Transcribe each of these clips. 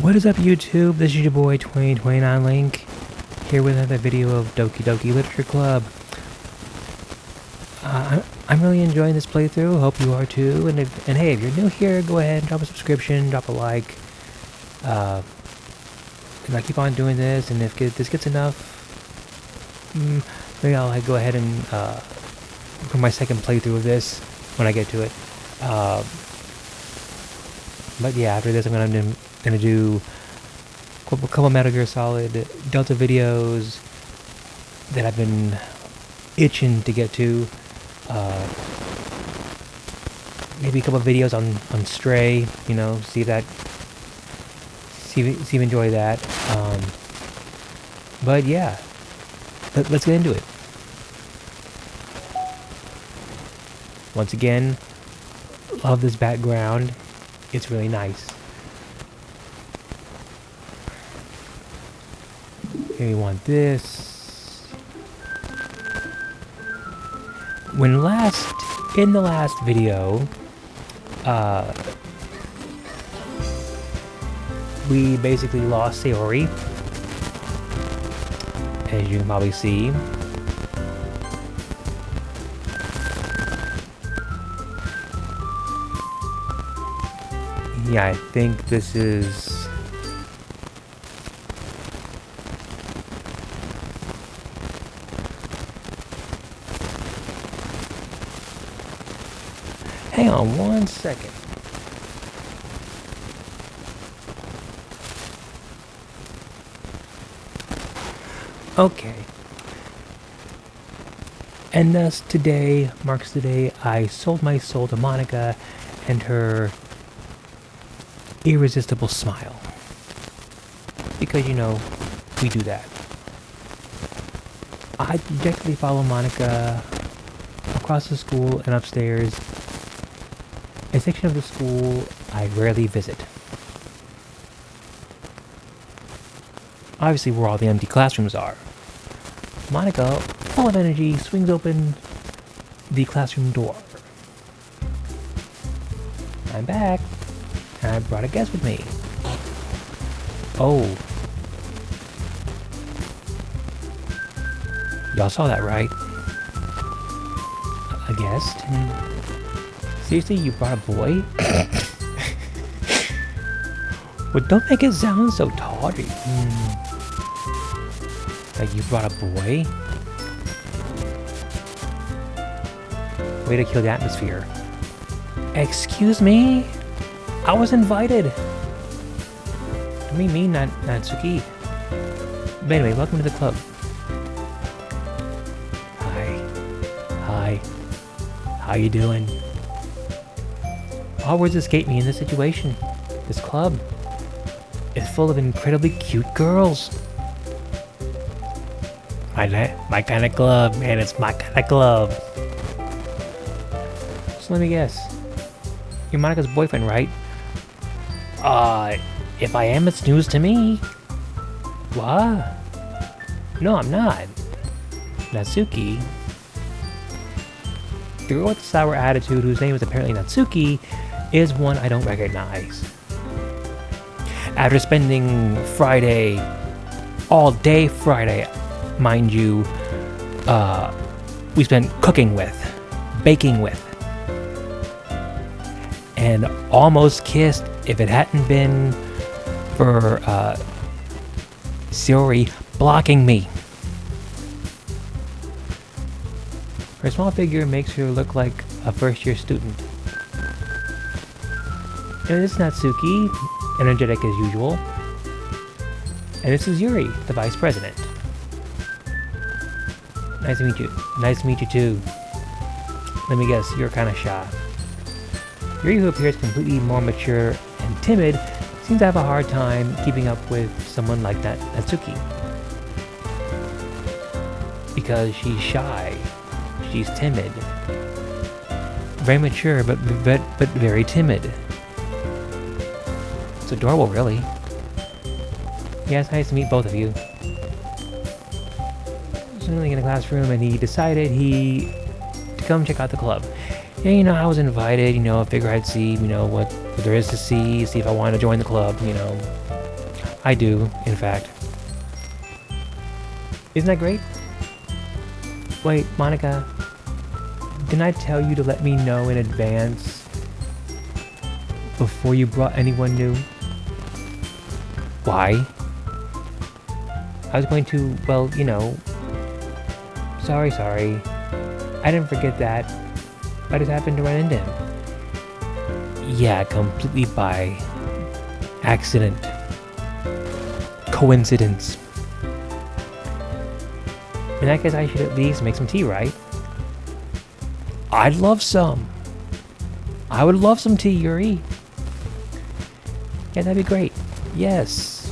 What is up, YouTube? This is your boy 2029 Link, here with another video of Doki Doki Literature Club. I'm really enjoying this playthrough. Hope you are too. And hey, if you're new here, go ahead and drop a subscription, drop a like. And I keep on doing this, and if this gets enough, maybe I'll go ahead and for my second playthrough of this when I get to it. But yeah, after this, I'm gonna do a couple Metal Gear Solid Delta videos that I've been itching to get to. Maybe a couple videos on Stray, you know, see if you enjoy that. But yeah, let's get into it. Once again, love this background. It's really nice. Okay, we want this. In the last video, we basically lost Sayori, as you can probably see. Yeah, I think this is... Hang on one second. Okay. And thus today marks the day I sold my soul to Monica and her irresistible smile. Because, you know, we do that. I dejectedly follow Monica across the school and upstairs, a section of the school I rarely visit. Obviously, where all the empty classrooms are. Monica, full of energy, swings open the classroom door. I'm back, and I brought a guest with me. Oh. Y'all saw that, right? A guest? Seriously, you brought a boy? Well, don't make it sound so tawdry. Like you brought a boy? Way to kill the atmosphere. Excuse me? I was invited. I mean, not Natsuki. But anyway, welcome to the club. Hi. How you doing? All words escape me in this situation. This club is full of incredibly cute girls. My kind of club, man. It's my kind of club. So let me guess. You're Monica's boyfriend, right? If I am, it's news to me. What? No, I'm not. Natsuki? The girl with the sour attitude, whose name is apparently Natsuki, is one I don't recognize. After spending Friday, all day Friday, mind you, we spent cooking with, baking with, and almost kissed if it hadn't been for Sayori blocking me. Her small figure makes her look like a first-year student. And this is Natsuki, energetic as usual. And this is Yuri, the vice president. Nice to meet you. Nice to meet you too. Let me guess, you're kind of shy. Yuri, who appears completely more mature and timid, seems to have a hard time keeping up with someone like that Natsuki. Because she's shy. She's timid. Very mature, but very timid. It's adorable, really. Yeah, it's nice to meet both of you. Suddenly in the classroom, and he decided to come check out the club. Yeah, you know, I was invited, you know, I figured I'd see, you know, what there is to see if I wanted to join the club, you know. I do, in fact. Isn't that great? Wait, Monica, didn't I tell you to let me know in advance before you brought anyone new? Why? I was going to, well, you know... Sorry. I didn't forget that. I just happened to run into him. Yeah, completely by accident. Coincidence. In that case, I should at least make some tea, right? I'd love some. I would love some tea, Yuri. Yeah, that'd be great. Yes.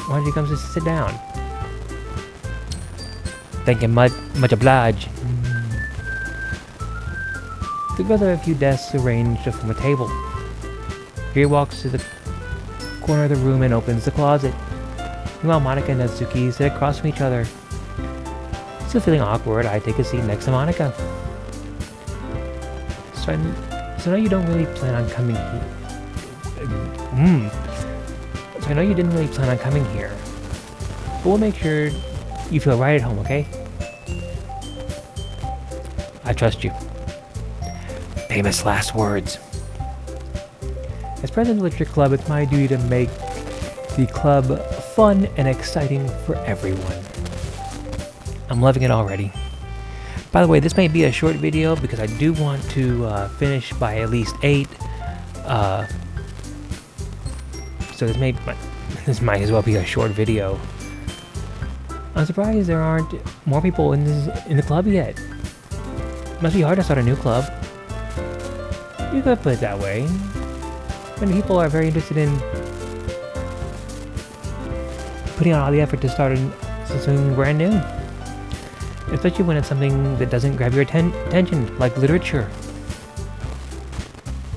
Why don't you come sit down? Thank you much obliged. Together, a few desks arranged to form a table. Yuri walks to the corner of the room and opens the closet. Meanwhile, Monica and Natsuki sit across from each other. Still feeling awkward, I take a seat next to Monica. So I know you don't really plan on coming here. So I know you didn't really plan on coming here. But we'll make sure you feel right at home, okay? I trust you. Famous last words. As president of the Literature Club, it's my duty to make the club fun and exciting for everyone. I'm loving it already. By the way, this may be a short video because I do want to finish by at least 8. So this might as well be a short video. I'm surprised there aren't more people in the club yet. Must be hard to start a new club. You could put it that way. Many people are very interested in putting out all the effort to start something brand new. Especially when it's something that doesn't grab your attention, like literature.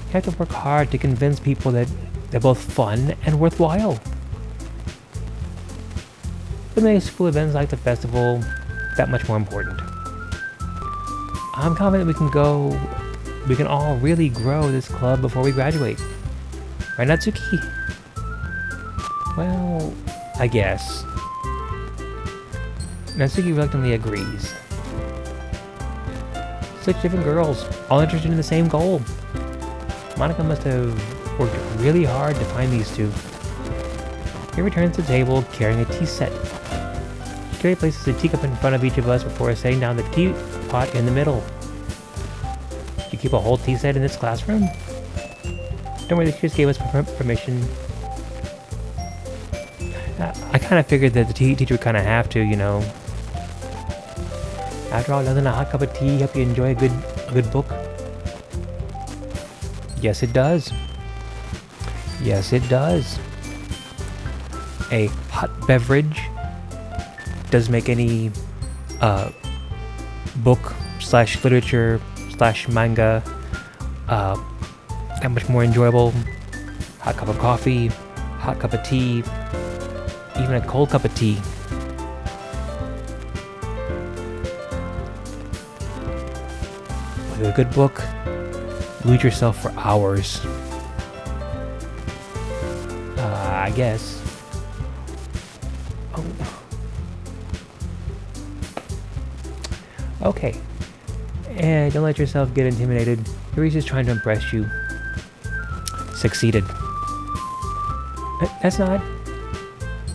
You have to work hard to convince people that they're both fun and worthwhile. But makes school events like the festival that much more important. I'm confident we can all really grow this club before we graduate. Right, Natsuki? Well, I guess. Natsuki reluctantly agrees. 6 different girls, all interested in the same goal. Monica must have worked really hard to find these two. He returns to the table carrying a tea set. She carefully places a teacup in front of each of us before setting down the teapot in the middle. You keep a whole tea set in this classroom? Don't worry, she just gave us permission. I kind of figured that the teacher would kind of have to, you know. After all, doesn't a hot cup of tea help you enjoy a good book? Yes, it does. Yes, it does. A hot beverage does make any book / literature / manga that much more enjoyable. Hot cup of coffee, hot cup of tea, even a cold cup of tea. With a good book, lose yourself for hours. I guess. Oh. Okay. And don't let yourself get intimidated. Yuri's just trying to impress you. Succeeded. That's not.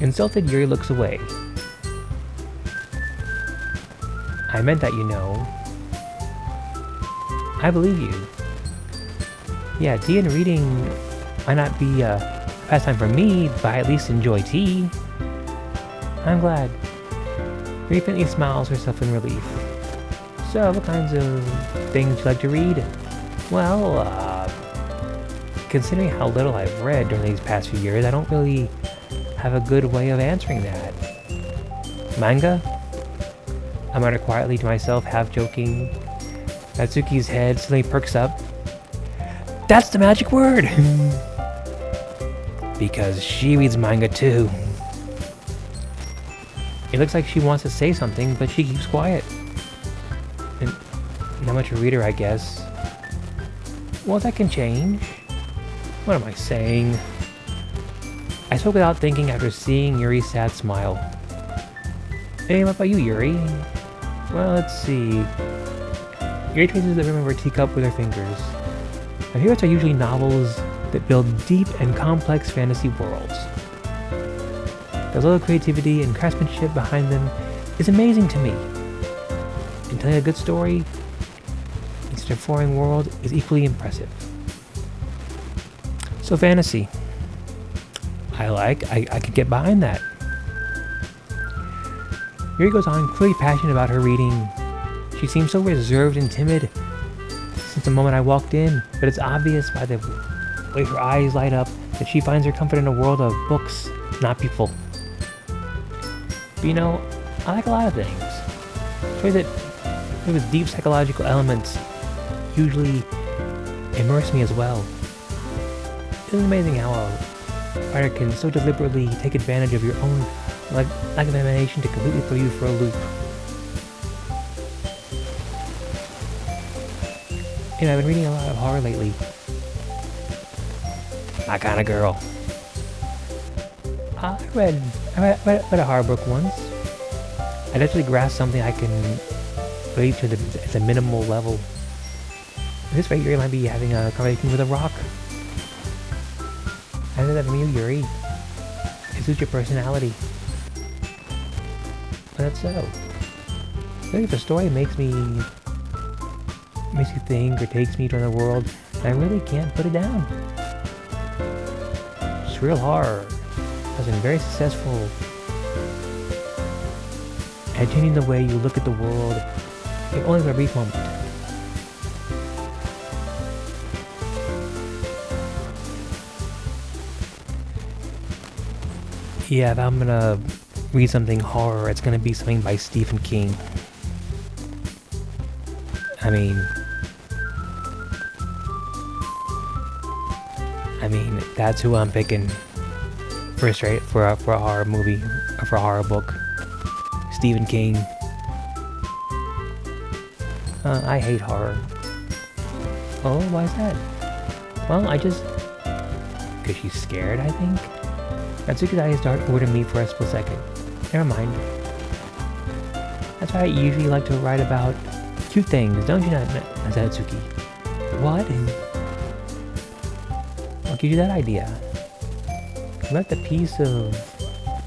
Insulted, Yuri looks away. I meant that, you know. I believe you. Yeah, tea and reading might not be a pastime for me, but I at least enjoy tea. I'm glad. Yuri faintly smiles herself in relief. So, what kinds of things do you like to read? Well, considering how little I've read during these past few years, I don't really have a good way of answering that. Manga? I muttered quietly to myself, half joking. Natsuki's head suddenly perks up. That's the magic word! Because she reads manga too. It looks like she wants to say something, but she keeps quiet. And not much of a reader, I guess. Well, that can change. What am I saying? I spoke without thinking after seeing Yuri's sad smile. Hey, what about you, Yuri? Well, let's see. Yuri traces the rim of her teacup with her fingers. My favorites are usually novels that build deep and complex fantasy worlds. The level of creativity and craftsmanship behind them is amazing to me. And telling a good story in such a foreign world is equally impressive. So fantasy. I could get behind that. Yuri goes on, clearly passionate about her reading. She seems so reserved and timid since the moment I walked in, but it's obvious by the way her eyes light up that she finds her comfort in a world of books, not people. But you know, I like a lot of things. Stories that with deep psychological elements usually immerse me as well. It's amazing how a writer can so deliberately take advantage of your own lack of imagination to completely throw you for a loop. You know, I've been reading a lot of horror lately. My kind of girl. I read a horror book once. I definitely grasped something I can relate to at a minimal level. At this rate, Yuri might be having a conversation with a rock. I know that from you, Yuri. It suits your personality. But that's so. Really, if a story makes you think or takes me to another world, I really can't put it down. Surreal horror has been very successful at changing the way you look at the world, if only for a brief moment. Yeah, if I'm gonna read something horror, it's gonna be something by Stephen King. I mean, that's who I'm picking for a horror movie, or for a horror book. Stephen King. I hate horror. Oh, why is that? Well, because she's scared, I think. Natsuki's eyes dart over to me for a split second. Never mind. That's why I usually like to write about cute things, don't you, Natsuki? What? What gives you that idea? I left a piece of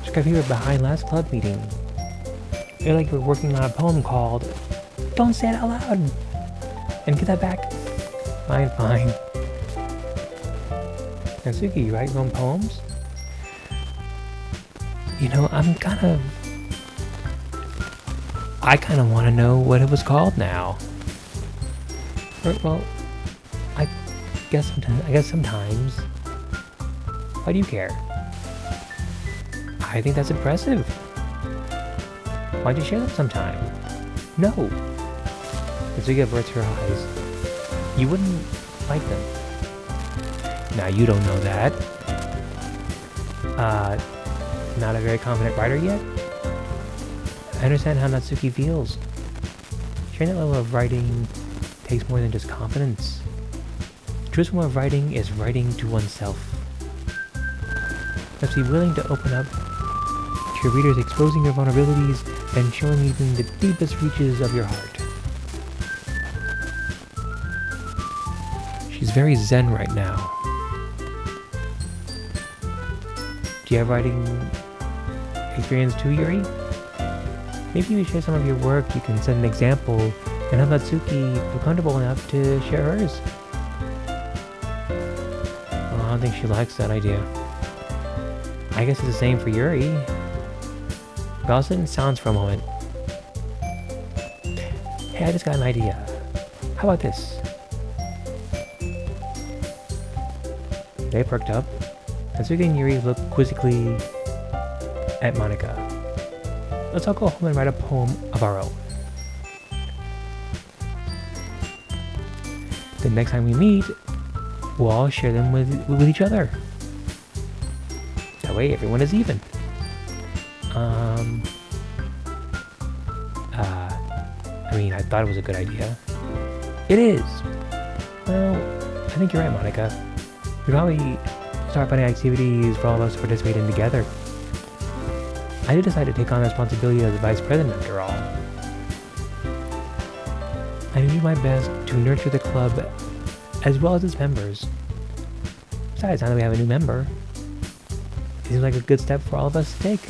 script we were behind last club meeting. You're like we're working on a poem called Don't Say It Out Loud! And get that back. Fine. Natsuki, you write your own poems? You know, I kind of want to know what it was called now. Well, I guess sometimes. Why do you care? I think that's impressive. Why'd you share them sometime? No. Natsuki averts her eyes. You wouldn't like them. Now you don't know that. Not a very confident writer yet? I understand how Natsuki feels. Sharing that level of writing takes more than just confidence. The truest form of writing is writing to oneself. You must be willing to open up to your readers, exposing your vulnerabilities and showing even the deepest reaches of your heart. She's very zen right now. Do you have writing experience too, Yuri? Maybe you share some of your work, you can set an example, and have Natsuki feel comfortable enough to share hers. Well, I don't think she likes that idea. I guess it's the same for Yuri. But I'll sit in silence for a moment. Hey, I just got an idea. How about this? They perked up. Natsuki and Yuri look quizzically at Monika. Let's all go home and write a poem of our own. The next time we meet, we'll all share them with each other. That way everyone is even. I thought it was a good idea. It is. Well, I think you're right, Monika. We'd probably start finding activities for all of us to participate in together. I did decide to take on the responsibility as the vice president after all. I do my best to nurture the club as well as its members. Besides, now that we have a new member, it seems like a good step for all of us to take.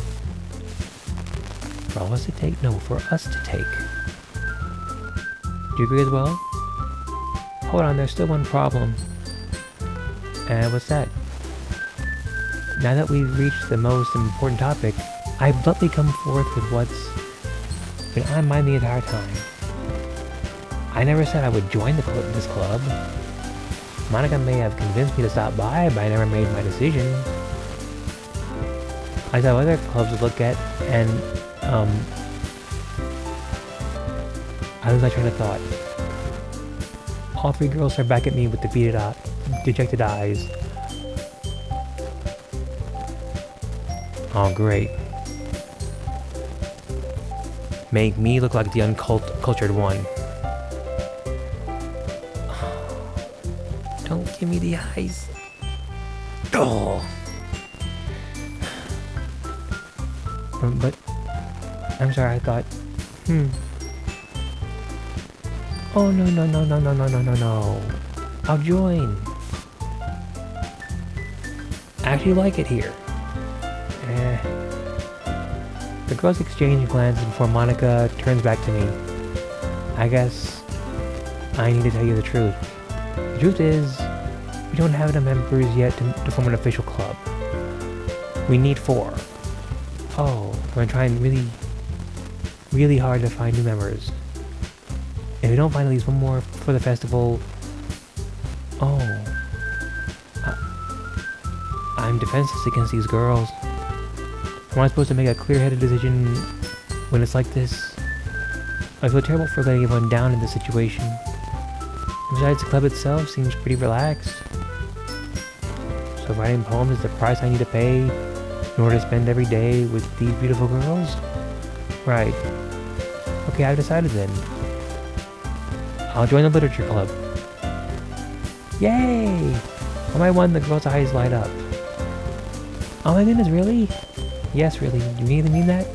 For all of us to take? No, for us to take. Do you agree as well? Hold on, there's still one problem. And what's that? Now that we've reached the most important topic, I bluntly come forth with what's been on my mind the entire time. I never said I would join this club. Monica may have convinced me to stop by, but I never made my decision. I saw other clubs to look at, and I lose my train of thought. All three girls stare back at me with dejected eyes. Oh, great. Make me look like the uncultured one. Don't give me the eyes. Oh. But I'm sorry, I thought, Oh, no. I'll join. I actually like it here. The girls exchange glances before Monica turns back to me. I guess I need to tell you the truth. The truth is, we don't have enough members yet to form an official club. We need 4. Oh, we're trying really hard to find new members. If we don't find at least one more for the festival... Oh. I'm defenseless against these girls. Am I supposed to make a clear-headed decision when it's like this? I feel terrible for letting everyone down in this situation. Besides, the club itself seems pretty relaxed. So writing poems is the price I need to pay in order to spend every day with these beautiful girls? Right. Okay, I've decided then. I'll join the literature club. Yay! On my one, the girl's eyes light up. Oh my goodness, really? Yes, really. You really mean that?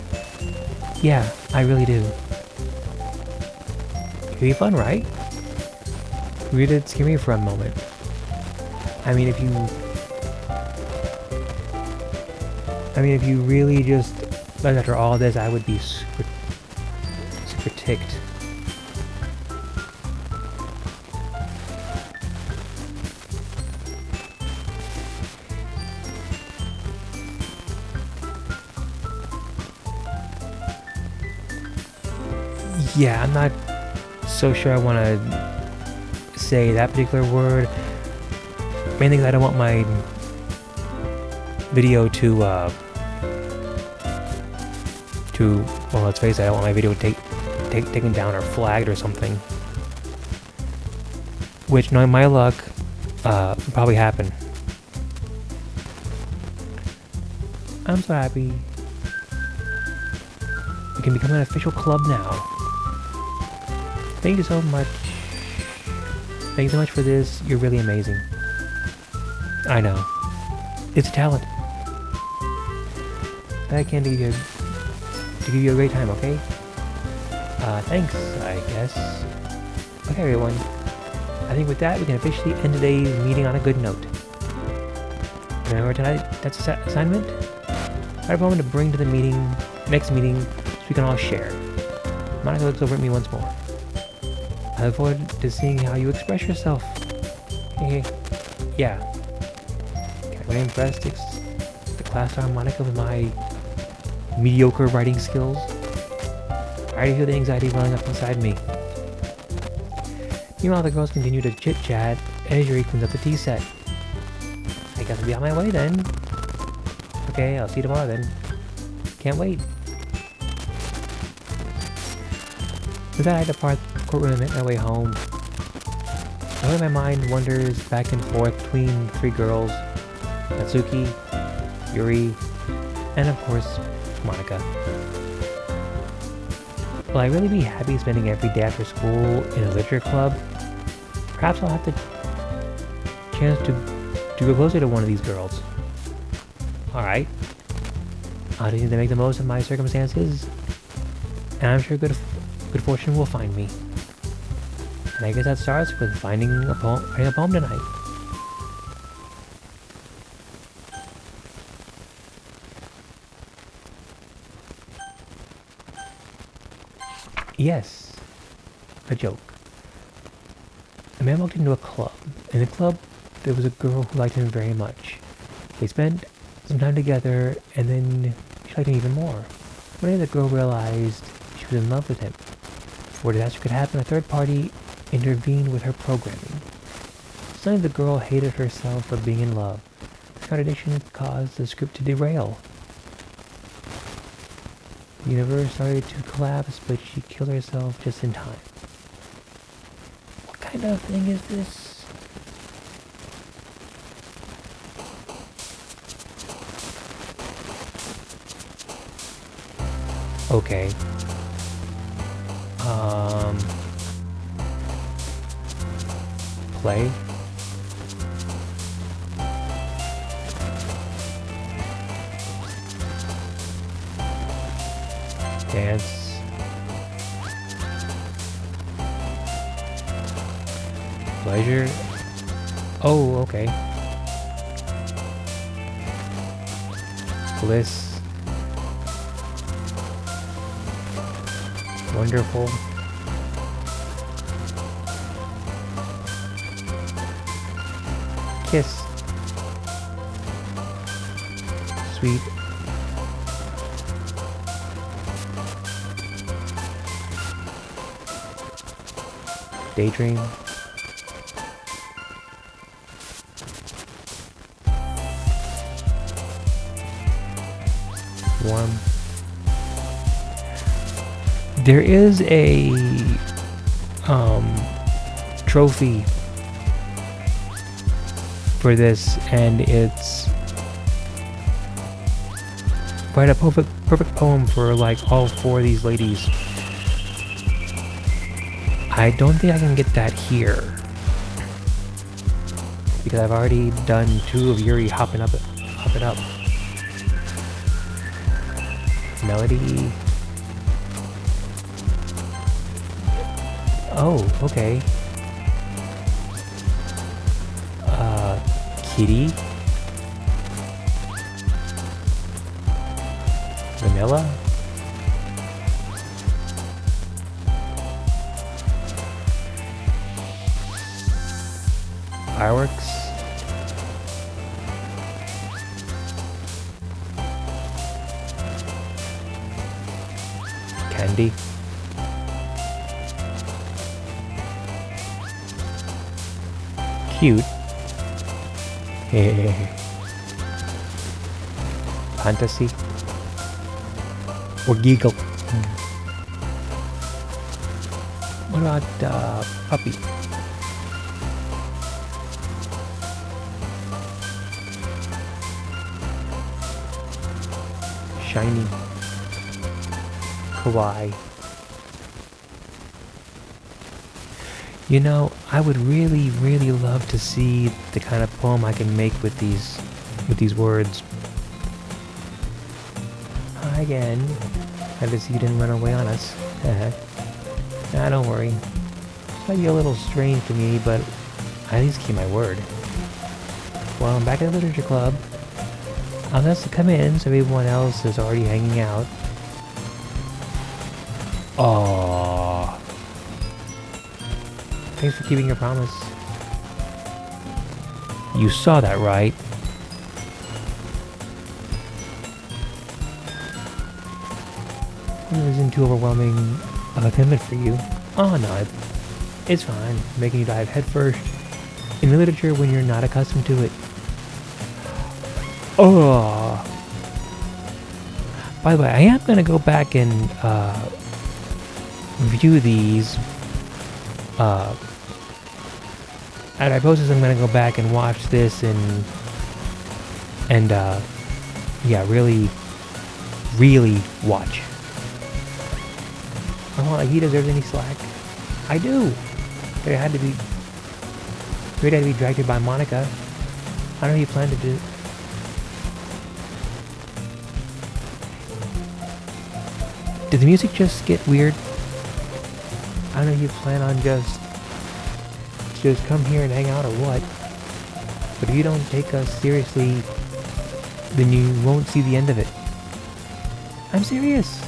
Yeah, I really do. It'd be fun, right? You really did scare me for a moment. I mean, if you really just left after all this, I would be super ticked. Yeah, I'm not so sure I want to say that particular word. Mainly because I don't want my video to, well, let's face it, I don't want my video taken down or flagged or something. Which, knowing my luck, will probably happen. I'm so happy. We can become an official club now. Thank you so much. Thank you so much for this. You're really amazing. I know. It's a talent. That can be good. To give you a great time, okay? Thanks, I guess. Okay, everyone. I think with that, we can officially end today's meeting on a good note. Remember tonight, that's assignment? Write a poem to bring to the next meeting, so we can all share. Monica looks over at me once more. I look forward to seeing how you express yourself. Hey, yeah. Can I really impress the class star Monica with my mediocre writing skills? I already feel the anxiety welling up inside me. Meanwhile, the girls continue to chit-chat as Yuri cleans up the tea set. I guess I'll be on my way then. Okay, I'll see you tomorrow then. Can't wait. With that, I depart the courtroom and make my way home. Knowing my mind wanders back and forth between the 3 girls, Natsuki, Yuri, and of course, Monica. Will I really be happy spending every day after school in a literature club? Perhaps I'll have the chance to to go closer to one of these girls. Alright. I just need to make the most of my circumstances. And I'm sure good fortune will find me. And I guess that starts with writing a poem tonight. Yes, a joke. A man walked into a club. In the club, there was a girl who liked him very much. They spent some time together, and then she liked him even more. One day the girl realized she was in love with him. Before disaster could happen, a third party intervened with her programming. Suddenly the girl hated herself for being in love. This contradiction caused the script to derail. The universe started to collapse, but she killed herself just in time. What kind of thing is this? Okay. Play. Dance. Pleasure. Oh, okay. Bliss. Wonderful. Kiss. Sweet. Daydream. Warm. There is a trophy for this, and it's write a perfect poem for like all four of these ladies. I don't think I can get that here because I've already done 2 of Yuri hopping up. Melody. Oh, okay. Kitty. Vanilla. Fireworks. Candy. Cute. Fantasy. Or giggle. What about puppy? Shiny. Kawaii. You know, I would really, really love to see the kind of poem I can make with these words. Hi again. Glad to see you didn't run away on us. Nah, don't worry. It might be a little strange to me, but I at least keep my word. Well, I'm back at the literature club. I'll ask to come in so everyone else is already hanging out. Aww. Thanks for keeping your promise. You saw that, right? It isn't too overwhelming of a commitment for you. Oh no, it's fine. Making you dive headfirst in literature when you're not accustomed to it. Oh. By the way, I am gonna go back and view these. After I post this, I'm gonna go back and watch this and yeah, really watch. Oh, like he deserves any slack. I do. It had to be dragged by Monica. I don't know if you plan to do... Did the music just get weird? I don't know if you plan on just come here and hang out or what. But if you don't take us seriously, then you won't see the end of it. I'm serious.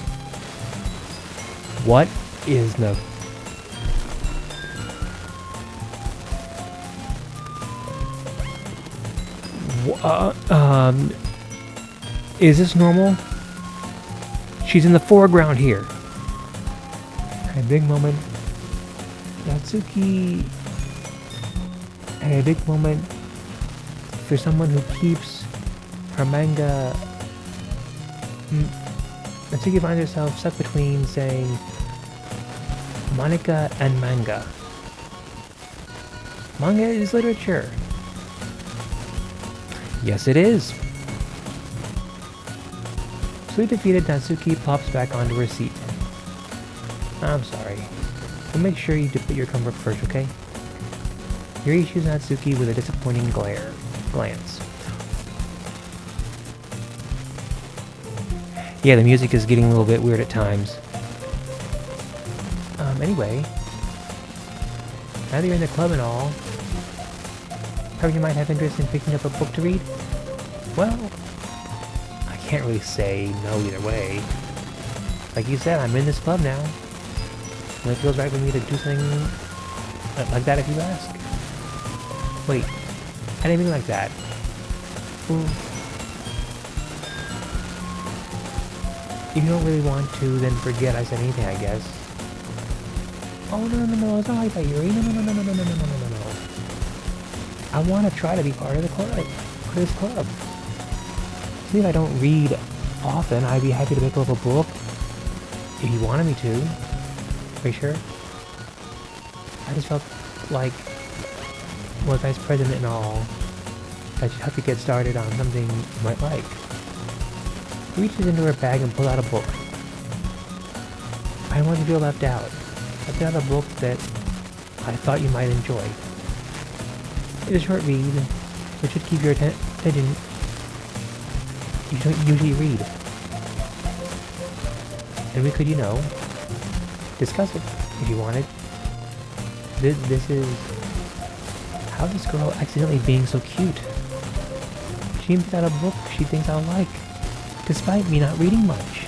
What is the... Is this normal? She's in the foreground here. A big moment. Natsuki had a big moment for someone who keeps her manga. Natsuki finds herself stuck between saying Monica and manga. Manga is literature. Yes, it is. Fully defeated, Natsuki pops back onto her seat. I'm sorry. But make sure you put your comfort first, okay? Yuri issues Natsuki with a disappointing glance. Yeah, the music is getting a little bit weird at times. Anyway, now that you're in the club and all, perhaps you might have interest in picking up a book to read? Well, I can't really say no either way. Like you said, I'm in this club now. And it feels right for me to do something like that if you ask. Wait, I didn't mean like that. Ooh. If you don't really want to, then forget I said anything, I guess. Oh, no, it's not like that, Yuri. No. I want to try to be part of the club. This club. See, if I don't read often, I'd be happy to pick up a book. If you wanted me to. Are you sure? I just felt like, well, Vice President and all, I should help you get started on something you might like. She reaches into her bag and pulls out a book. I didn't want you to feel left out. I picked out a book that I thought you might enjoy. It's a short read, which should keep your attention. You don't usually read. And we could, discuss it if you wanted. This is... How's this girl accidentally being so cute? She even picked out a book she thinks I'll like, despite me not reading much.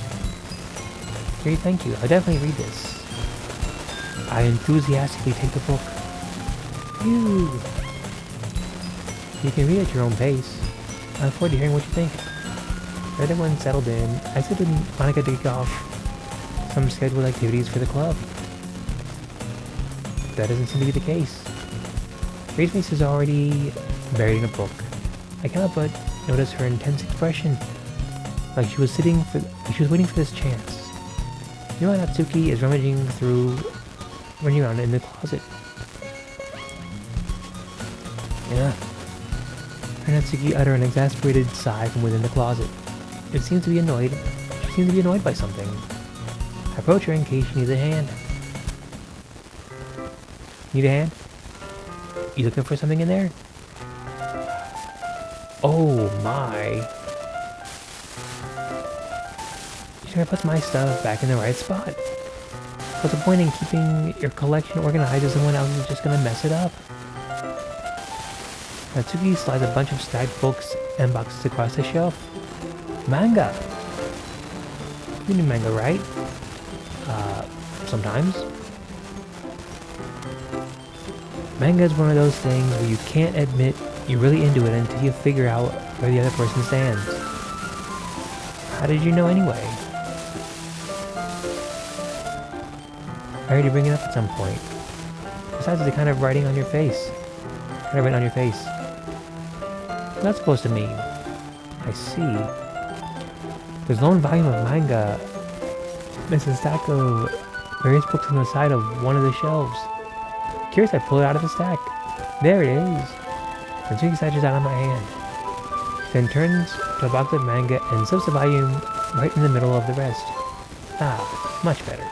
Very thank you. I'll definitely read this. I enthusiastically take the book. Phew. You can read at your own pace. I look forward to hearing what you think. Everyone settled in. I said to Monica to kick off some scheduled activities for the club. That doesn't seem to be the case. Ray's face is already buried in a book. I cannot but notice her intense expression, like she was waiting for this chance. Meanwhile, Natsuki is rummaging around in the closet. Yeah. Her Natsuki utter an exasperated sigh from within the closet. She seems to be annoyed by something. I approach her in case she needs a hand. Need a hand? You looking for something in there? Oh my. You sure I put my stuff back in the right spot? What's the point in keeping your collection organized if someone else is just gonna mess it up? Natsuki slides a bunch of stacked books and boxes across the shelf. Manga! You need manga, right? Sometimes. Manga is one of those things where you can't admit you're really into it until you figure out where the other person stands. How did you know anyway? I heard you bring it up at some point. Besides the kind of writing on your face. What's that supposed to mean? I see. There's a lone volume of manga. There's a stack of various books on the side of one of the shelves. Curious, I pull it out of the stack. There it is. Natsuki snatches out of my hand. Then turns to a box of manga and slips the volume right in the middle of the rest. Ah, much better.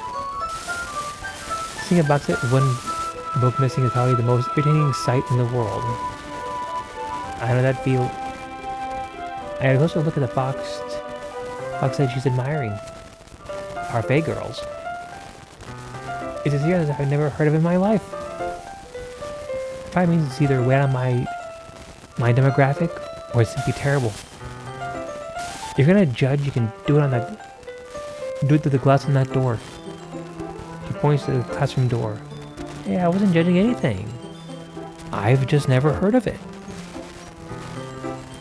Seeing a box set with one book missing is probably the most irritating sight in the world. I know that feel. I had a closer look at the box that she's admiring. Parfait girls. It's a series I've never heard of in my life. Probably means it's either way out of my demographic or it's simply terrible. If you're gonna judge, you can do it through the glass on that door. She points to the classroom door. Yeah, I wasn't judging anything. I've just never heard of it.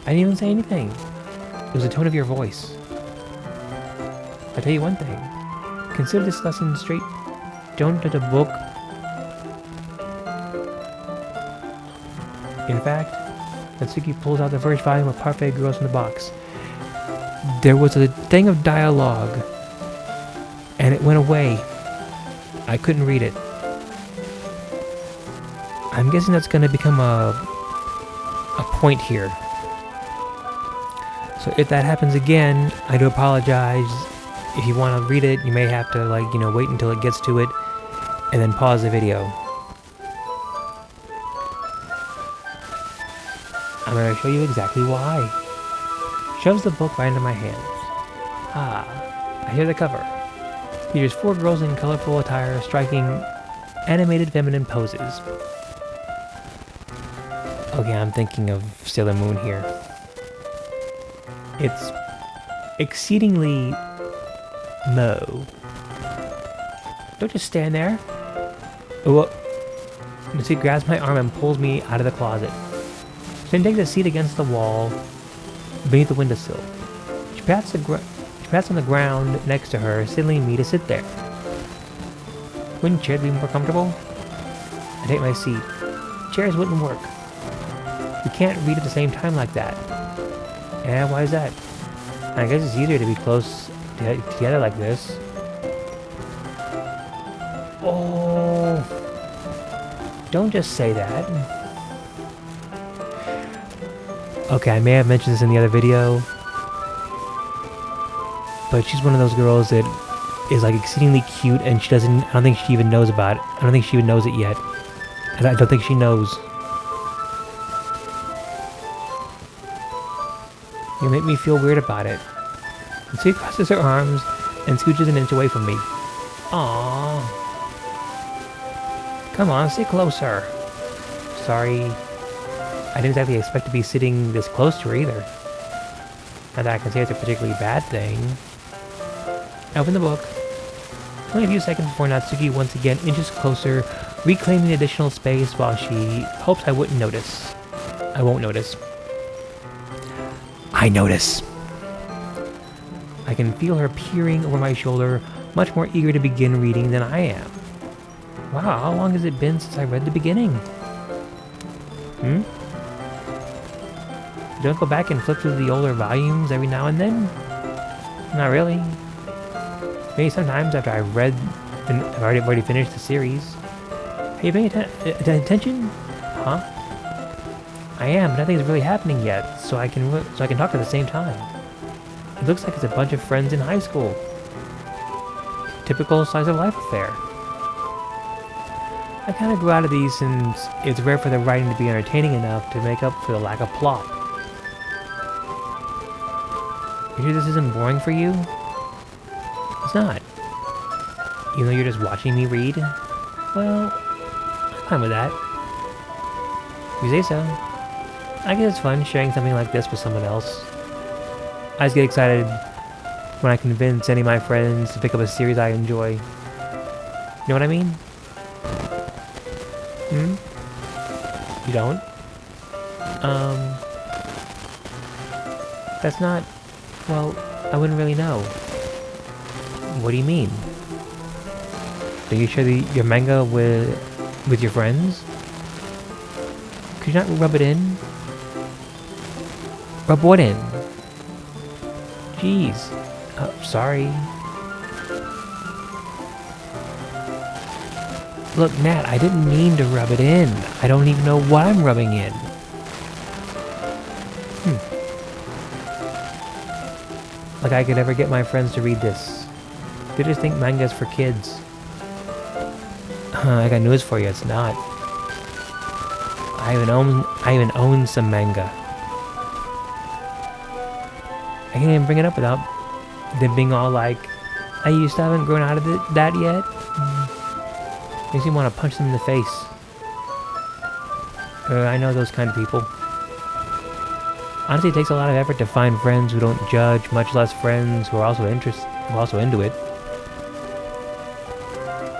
I didn't even say anything. It was the tone of your voice. I'll tell you one thing. Consider this lesson straight. Don't judge a book. In fact, Natsuki pulls out the first volume of Parfait Girls from the box. There was a thing of dialogue, and it went away. I couldn't read it. I'm guessing that's going to become a point here. So if that happens again, I do apologize. If you want to read it, you may have to, like, you know, wait until it gets to it, and then pause the video. I'm going to show you exactly why. Shoves the book right into my hands. Ah, I hear the cover. Features 4 girls in colorful attire striking animated feminine poses. Okay, I'm thinking of Sailor Moon here. It's exceedingly low. Don't just stand there. Oh, Missy grabs my arm and pulls me out of the closet. She then takes a seat against the wall beneath the windowsill. She pats on the ground next to her, signaling me to sit there. Wouldn't chairs be more comfortable? I take my seat. Chairs wouldn't work. We can't read at the same time like that. Yeah, why is that? I guess it's easier to be close together like this. Oh, don't just say that. Okay, I may have mentioned this in the other video, but she's one of those girls that is like exceedingly cute, and I don't think she even knows about it. I don't think she even knows it yet. And I don't think she knows. You make me feel weird about it. And she crosses her arms and scooches an inch away from me. Aww. Come on, sit closer. Sorry. I didn't exactly expect to be sitting this close to her either. Not that I can say it's a particularly bad thing. I open the book. Only a few seconds before Natsuki once again inches closer, reclaiming additional space while she hopes I wouldn't notice. I won't notice. I notice. I can feel her peering over my shoulder, much more eager to begin reading than I am. Wow, how long has it been since I read the beginning? Don't go back and flip through the older volumes every now and then? Not really. Maybe sometimes after I've already finished the series. Are you paying attention? Huh? I am, but nothing's really happening yet, so I can talk at the same time. It looks like it's a bunch of friends in high school. Typical slice of life affair. I kind of grew out of these since it's rare for the writing to be entertaining enough to make up for the lack of plot. You sure this isn't boring for you? It's not. Even though you're just watching me read? Well, I'm fine with that. You say so. I guess it's fun sharing something like this with someone else. I just get excited when I convince any of my friends to pick up a series I enjoy. You know what I mean? You don't? That's not... Well, I wouldn't really know. What do you mean? Do you share your manga with your friends? Could you not rub it in? Rub what in? Jeez. Sorry. Look, Nat, I didn't mean to rub it in. I don't even know what I'm rubbing in. Like I could ever get my friends to read this. They just think manga's for kids. I got news for you, it's not. I even own some manga. can't even bring it up without them being all like, "Hey, you still haven't grown out of that yet?" Makes me want to punch them in the face. I know those kind of people. Honestly, it takes a lot of effort to find friends who don't judge, much less friends who are also into it.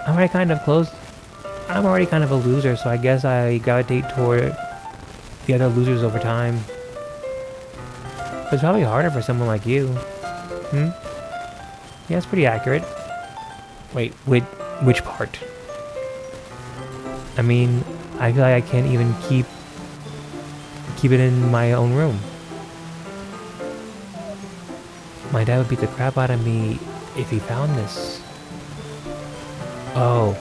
I'm already kind of a loser, so I guess I gravitate toward the other losers over time. But it's probably harder for someone like you. Yeah, it's pretty accurate. Wait, which part? I mean, I feel like I can't even keep it in my own room. My dad would beat the crap out of me if he found this. Oh.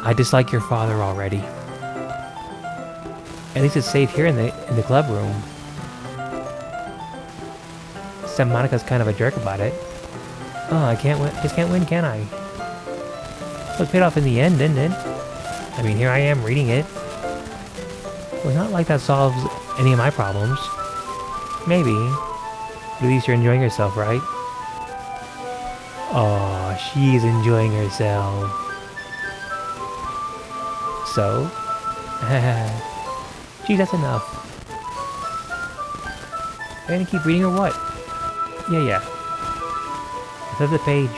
I dislike your father already. At least it's safe here in the club room. Except Monica's kind of a jerk about it. Oh, I can't win. Just can't win, can I? Well, it paid off in the end, didn't it? I mean, here I am reading it. Well, it's not like that solves any of my problems. Maybe. But at least you're enjoying yourself, right? Oh, she's enjoying herself. So? Gee, that's enough. Are you gonna keep reading or what? Yeah. Flip the page.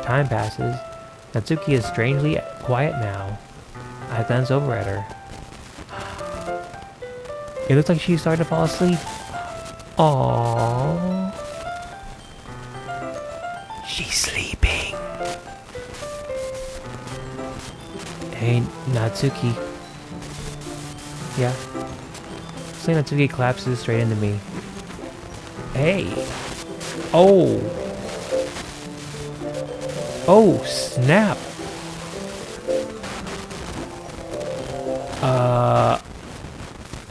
Time passes. Natsuki is strangely quiet now. I glance over at her. It looks like she's starting to fall asleep. Aww. She's sleeping. Hey, Natsuki. Yeah. So Natsuki collapses straight into me. Hey. Oh. Oh, snap.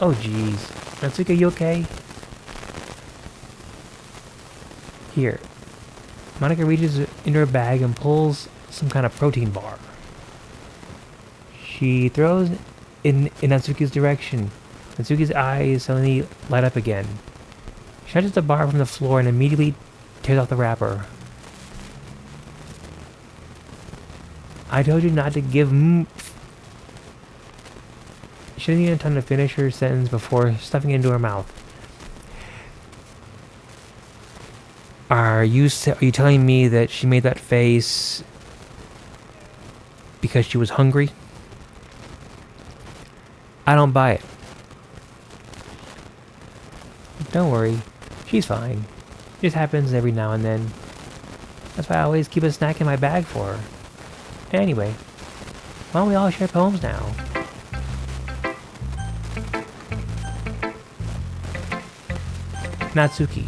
Oh, jeez. Natsuki, you okay? Here. Monica reaches into her bag and pulls some kind of protein bar. She throws in Natsuki's direction. Natsuki's eyes suddenly light up again. She snatches the bar from the floor and immediately tears off the wrapper. I told you not to give She didn't even have time to finish her sentence before stuffing it into her mouth. Are you telling me that she made that face because she was hungry? I don't buy it. Don't worry, she's fine. It just happens every now and then. That's why I always keep a snack in my bag for her. Anyway, why don't we all share poems now? Natsuki.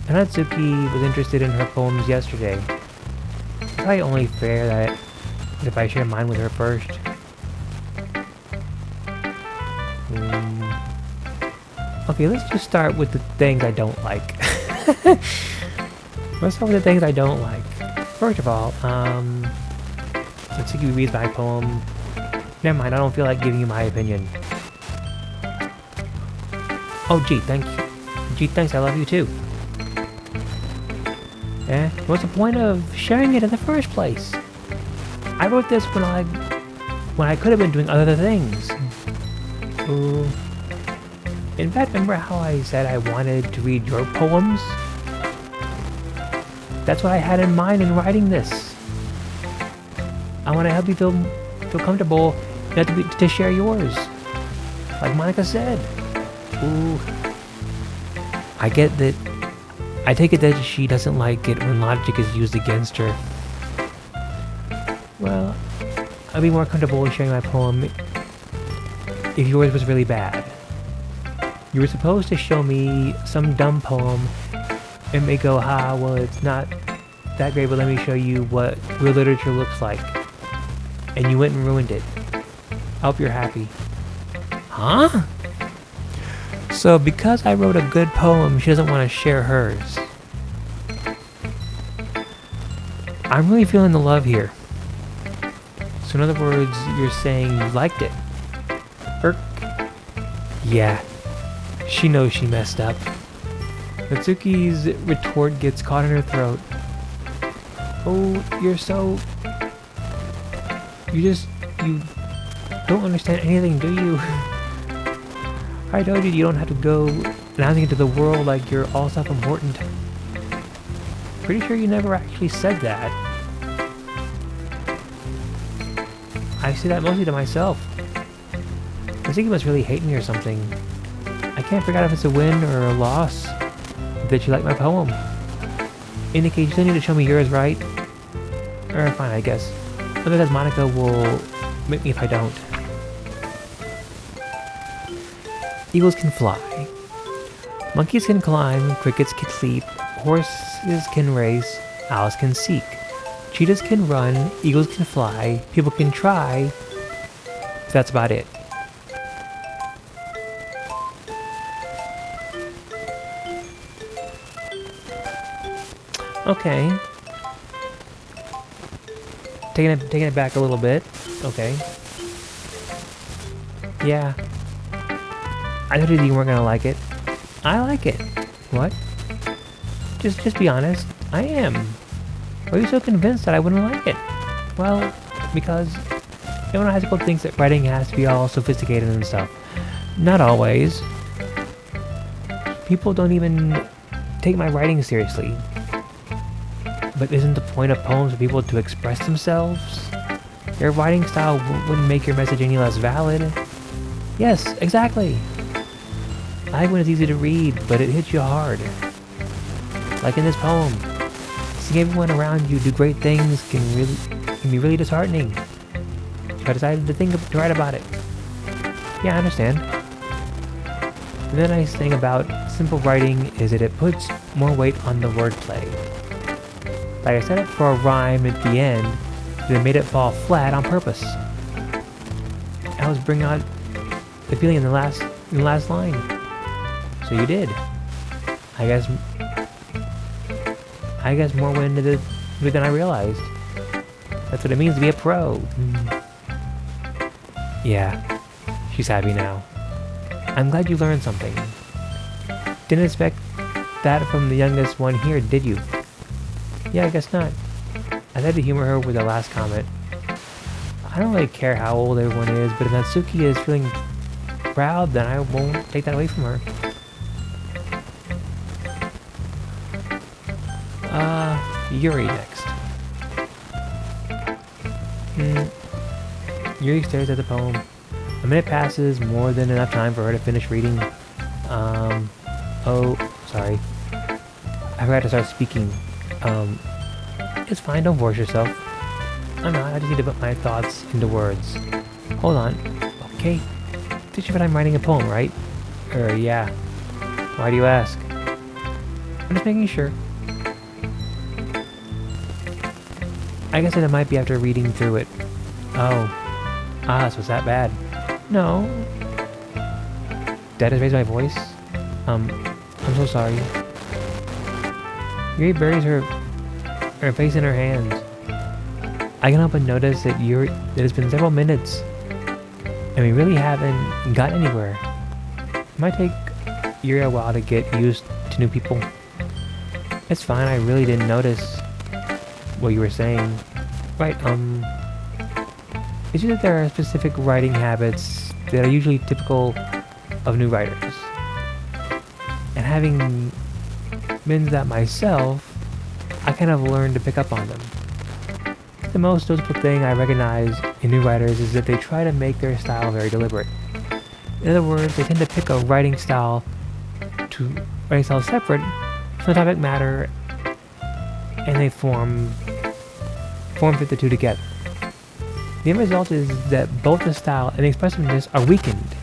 Natsuki was interested in her poems yesterday. It's probably only fair that if I share mine with her first. Okay, let's just start with the things I don't like. Let's start with the things I don't like. First of all, Natsuki reads my poem. Never mind, I don't feel like giving you my opinion. Oh, gee, thank you. Gee, thanks, I love you too. What's the point of sharing it in the first place? I wrote this when I could have been doing other things. Ooh. In fact, remember how I said I wanted to read your poems? That's what I had in mind in writing this. I want to help you feel comfortable enough to share yours. Like Monica said. Ooh. I get that. I take it that she doesn't like it when logic is used against her. Well, I'd be more comfortable sharing my poem if yours was really bad. You were supposed to show me some dumb poem and may go, well, it's not that great, but let me show you what real literature looks like. And you went and ruined it. I hope you're happy. Huh? So because I wrote a good poem, she doesn't want to share hers. I'm really feeling the love here. So in other words, you're saying you liked it. Erk. Yeah, she knows she messed up. Natsuki's retort gets caught in her throat. Oh, you're so... You don't understand anything, do you? I told you don't have to go announcing it to the world like you're all self-important. Pretty sure you never actually said that. I say that mostly to myself. Natsuki must really hate me or something. I can't figure out if it's a win or a loss that you like my poem. In the case, you still need to show me yours, right? Or fine, I guess. Otherwise, Monica will make me if I don't. Eagles can fly. Monkeys can climb, crickets can leap, horses can race, owls can seek. Cheetahs can run, eagles can fly, people can try. That's about it. Okay. Taking it back a little bit. Okay. Yeah. I told you you weren't gonna like it. I like it. What? Just be honest. I am. Why are you so convinced that I wouldn't like it? Well, because everyone in high school thinks that writing has to be all sophisticated and stuff. Not always. People don't even take my writing seriously. But isn't the point of poems for people to express themselves? Your writing style wouldn't make your message any less valid. Yes, exactly. I like when it's easy to read, but it hits you hard. Like in this poem. Seeing everyone around you do great things can be really disheartening. So I decided to write about it. Yeah, I understand. And the nice thing about simple writing is that it puts more weight on the wordplay. Like I set it for a rhyme at the end, then made it fall flat on purpose. I was bringing out the feeling in the last line. So you did. I guess more went into it than I realized. That's what it means to be a pro. Yeah, she's happy now. I'm glad you learned something. Didn't expect that from the youngest one here, did you? Yeah, I guess not. I had to humor her with the last comment. I don't really care how old everyone is, but if Natsuki is feeling proud, then I won't take that away from her. Yuri next. Yuri stares at the poem. A minute passes, more than enough time for her to finish reading. Oh, sorry. I forgot to start speaking. It's fine, don't force yourself. I'm not, I just need to put my thoughts into words. Hold on. Okay. Did you bet I'm writing a poem, right? Yeah. Why do you ask? I'm just making sure. I guess it might be after reading through it. Oh. So it's that bad. No. Did I just raise my voice? I'm so sorry. Yuri buries her face in her hands. I can help but notice that it's been several minutes, and we really haven't gotten anywhere. It might take Yuri a while to get used to new people. It's fine, I really didn't notice what you were saying. Right, it's just that there are specific writing habits that are usually typical of new writers. And having been that myself, I kind of learned to pick up on them. The most noticeable thing I recognize in new writers is that they try to make their style very deliberate. In other words, they tend to pick a writing style separate from the topic matter, and they form fit the two together. The end result is that both the style and the expressiveness are weakened.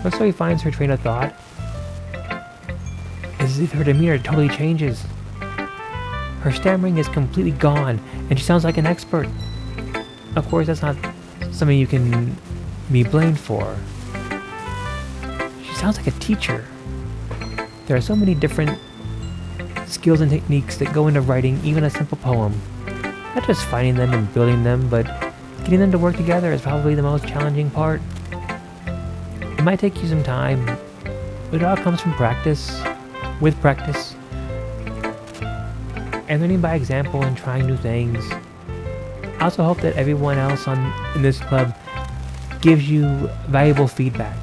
Once Zoe finds her train of thought, it's as if her demeanor totally changes. Her stammering is completely gone, and she sounds like an expert. Of course, that's not something you can be blamed for. She sounds like a teacher. There are so many different skills and techniques that go into writing even a simple poem. Not just finding them and building them, but getting them to work together is probably the most challenging part. It might take you some time, but it all comes from practice, with practice, and learning by example and trying new things. I also hope that everyone else in this club gives you valuable feedback.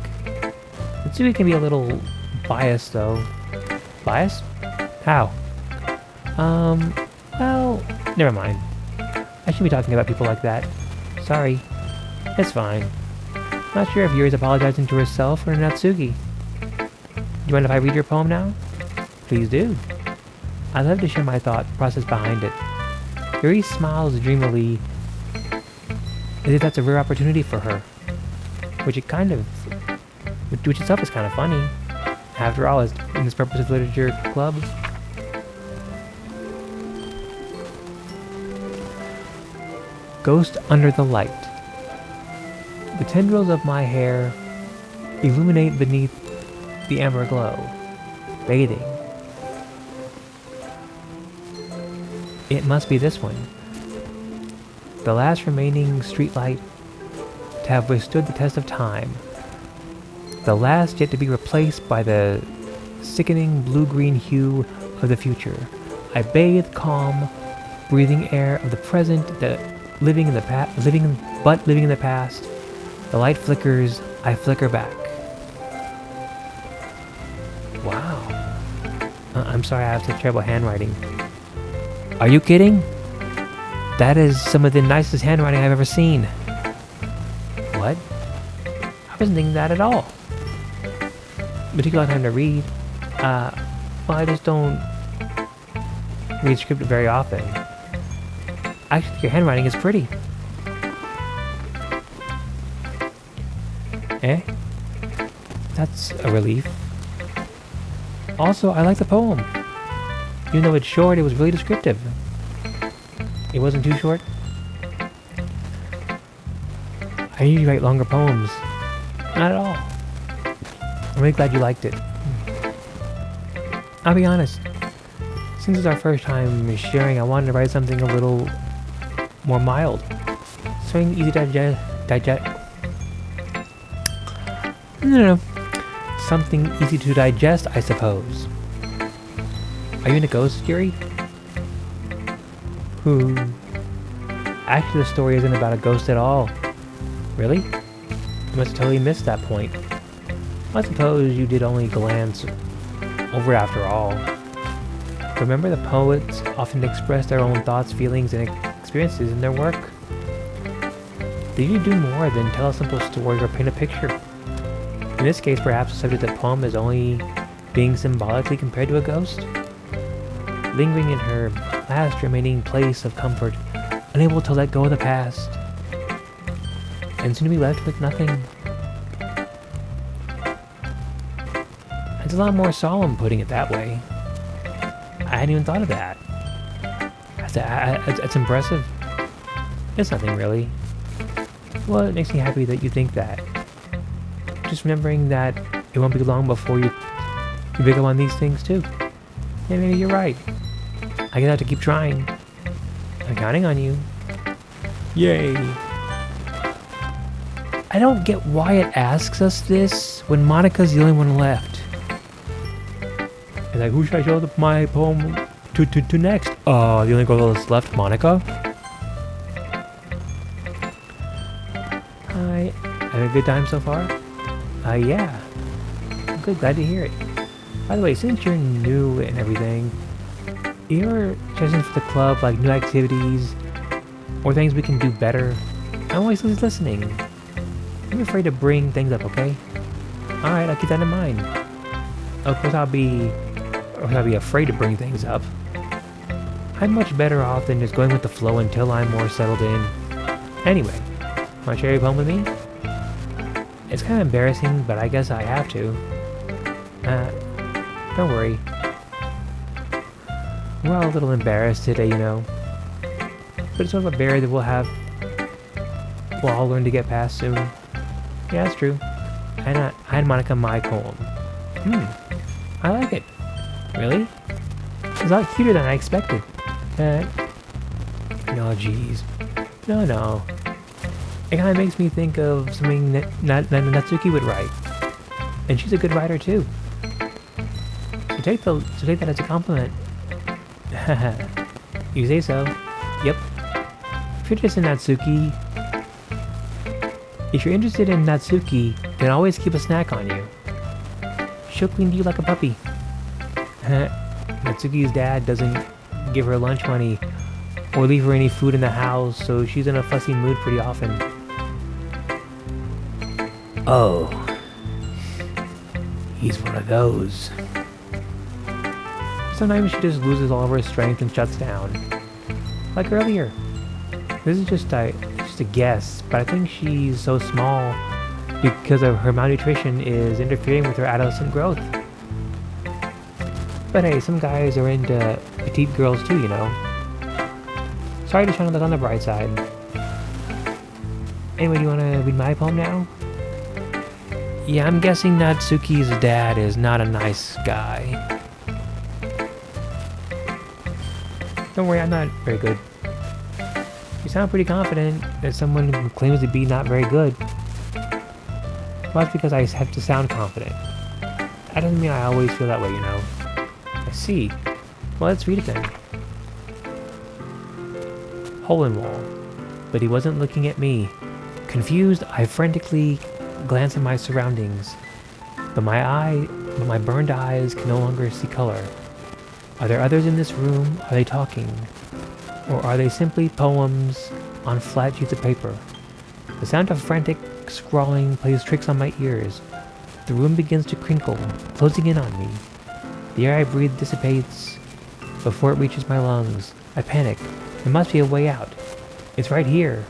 Natsuki can be a little biased though. Biased? How? Well, never mind. I shouldn't be talking about people like that. Sorry. It's fine. Not sure if Yuri's apologizing to herself or Natsuki. Do you mind if I read your poem now? Please do. I'd love to share my thought process behind it. Yuri smiles dreamily, as if that's a rare opportunity for her, which itself is kind of funny. After all, it's in this Purposive Literature Club. Ghost under the light. The tendrils of my hair illuminate beneath the amber glow, bathing. It must be this one. The last remaining streetlight to have withstood the test of time. The last yet to be replaced by the sickening blue-green hue of the future. I bathe calm, breathing air of the present, living in the past. The light flickers, I flicker back. Wow. I'm sorry, I have such terrible handwriting. Are you kidding? That is some of the nicest handwriting I've ever seen. What? I wasn't thinking that at all. But it took a lot of time to read. Well, I just don't read script very often. Actually, your handwriting is pretty. Eh? That's a relief. Also, I like the poem. Even though it's short, it was really descriptive. It wasn't too short. I usually write longer poems. Not at all. I'm really glad you liked it. I'll be honest. Since it's our first time sharing, I wanted to write something a little more mild. Something easy to digest. No. Something easy to digest, I suppose. Are you into ghosts, Yuri? Actually, the story isn't about a ghost at all. Really? You must have totally missed that point. I suppose you did only glance over it after all. Remember, the poets often express their own thoughts, feelings, and experiences in their work. They usually do more than tell a simple story or paint a picture. In this case, perhaps the subject of the poem is only being symbolically compared to a ghost. Lingering in her last remaining place of comfort, unable to let go of the past, and soon to be left with nothing. It's a lot more solemn putting it that way. I hadn't even thought of that. It's impressive. It's nothing really. Well, it makes me happy that you think that. Just remembering that it won't be long before you pick up on these things too. Yeah, maybe you're right. I guess I have to keep trying. I'm counting on you. Yay. I don't get why it asks us this when Monika's the only one left. It's like, who should I show my poem to next? The only girl that's left, Monika. Hi. Having a good time so far? Yeah. I'm good, glad to hear it. By the way, since you're new and everything, your suggestions for the club, like new activities, or things we can do better, I'm always listening. I'm afraid to bring things up, okay? Alright, I'll keep that in mind. Of course, I'll be afraid to bring things up. I'm much better off than just going with the flow until I'm more settled in. Anyway, wanna share your poem with me? It's kind of embarrassing, but I guess I have to. Don't worry. We're all a little embarrassed today, you know. But it's sort of a barrier that we'll all learn to get past soon. Yeah, that's true. I had Monika my poem. I like it. Really? It's a lot cuter than I expected. No, jeez. No. It kind of makes me think of something that Natsuki would write. And she's a good writer too. So take that as a compliment. You say so. Yep. If you're interested in Natsuki, then always keep a snack on you. She'll clean you like a puppy. Natsuki's dad doesn't give her lunch money or leave her any food in the house, so she's in a fussy mood pretty often. Oh. He's one of those. Sometimes she just loses all of her strength and shuts down. Like earlier. This is just a guess, but I think she's so small because of her malnutrition is interfering with her adolescent growth. But hey, some guys are into petite girls too, you know. Sorry to try to look on the bright side. Anyway, do you want to read my poem now? Yeah, I'm guessing Natsuki's dad is not a nice guy. Don't worry, I'm not very good. You sound pretty confident as someone who claims to be not very good. Well, that's because I have to sound confident. That doesn't mean I always feel that way, you know. I see. Well, let's read it then. Hole in wall. But he wasn't looking at me. Confused, I frantically glanced at my surroundings. But my burned eyes can no longer see color. Are there others in this room? Are they talking? Or are they simply poems on flat sheets of paper? The sound of frantic scrawling plays tricks on my ears. The room begins to crinkle, closing in on me. The air I breathe dissipates before it reaches my lungs. I panic. There must be a way out. It's right here.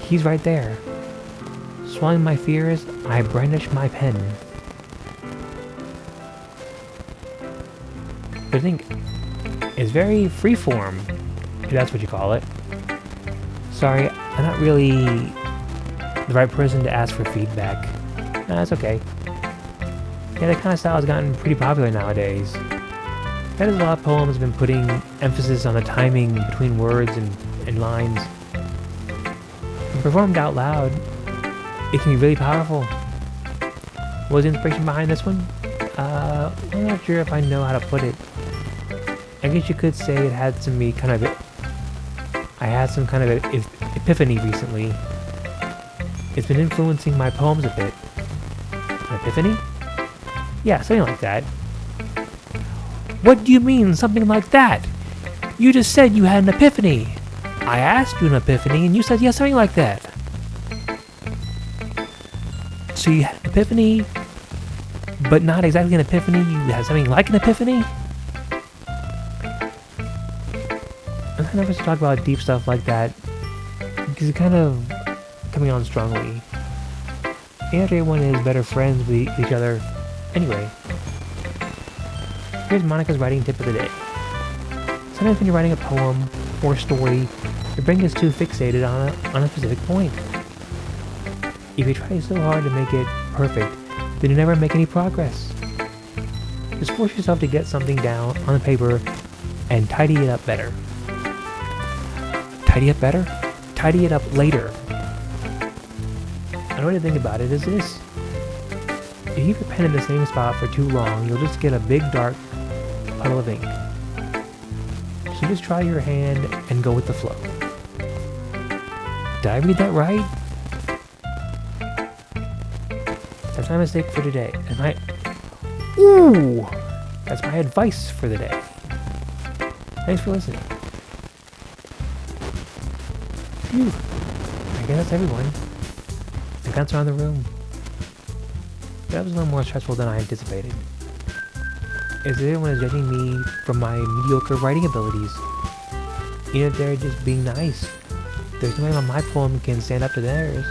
He's right there. Swallowing my fears, I brandish my pen. I think it's very freeform, if that's what you call it. Sorry, I'm not really the right person to ask for feedback. No, that's okay. Yeah, that kind of style has gotten pretty popular nowadays. That is, a lot of poems have been putting emphasis on the timing between words and lines. When performed out loud, it can be really powerful. What was the inspiration behind this one? I'm not sure if I know how to put it. I guess you could say it had I had some kind of epiphany recently. It's been influencing my poems a bit. An epiphany? Yeah, something like that. What do you mean, something like that? You just said you had an epiphany. I asked you an epiphany and you said yes, something like that. So you had an epiphany, but not exactly an epiphany, you had something like an epiphany? I'm not nervous to talk about deep stuff like that, because it's kind of coming on strongly. And everyone is better friends with each other. Anyway, here's Monica's writing tip of the day. Sometimes when you're writing a poem or story, your brain gets too fixated on a specific point. If you try so hard to make it perfect, then you never make any progress. Just force yourself to get something down on the paper and tidy it up better. Tidy up better? Tidy it up later. Another way to think about it is this. If you keep your pen in the same spot for too long, you'll just get a big dark puddle of ink. So just try your hand and go with the flow. Did I read that right? That's my mistake for today. That's my advice for the day. Thanks for listening. Phew. I guess that's everyone. I glanced around the room. That was a little more stressful than I anticipated. As if everyone is judging me from my mediocre writing abilities. Even if they're just being nice. There's no way my poem can stand up to theirs.